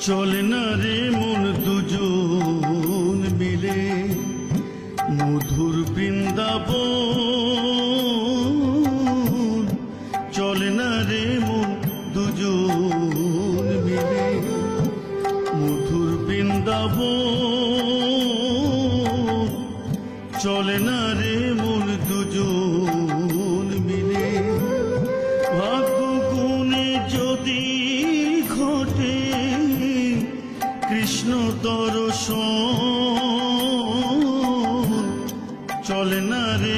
চলে না রে মন দুজন মিলে মধুর বৃন্দাবন। চলে না রে মন দুজন মিলে মধুর বৃন্দাবন। চলে না রে মন দুজন মিলে ভাগ্য গুণে যদি ঘটে কৃষ্ণ দর্শন। চলে না রে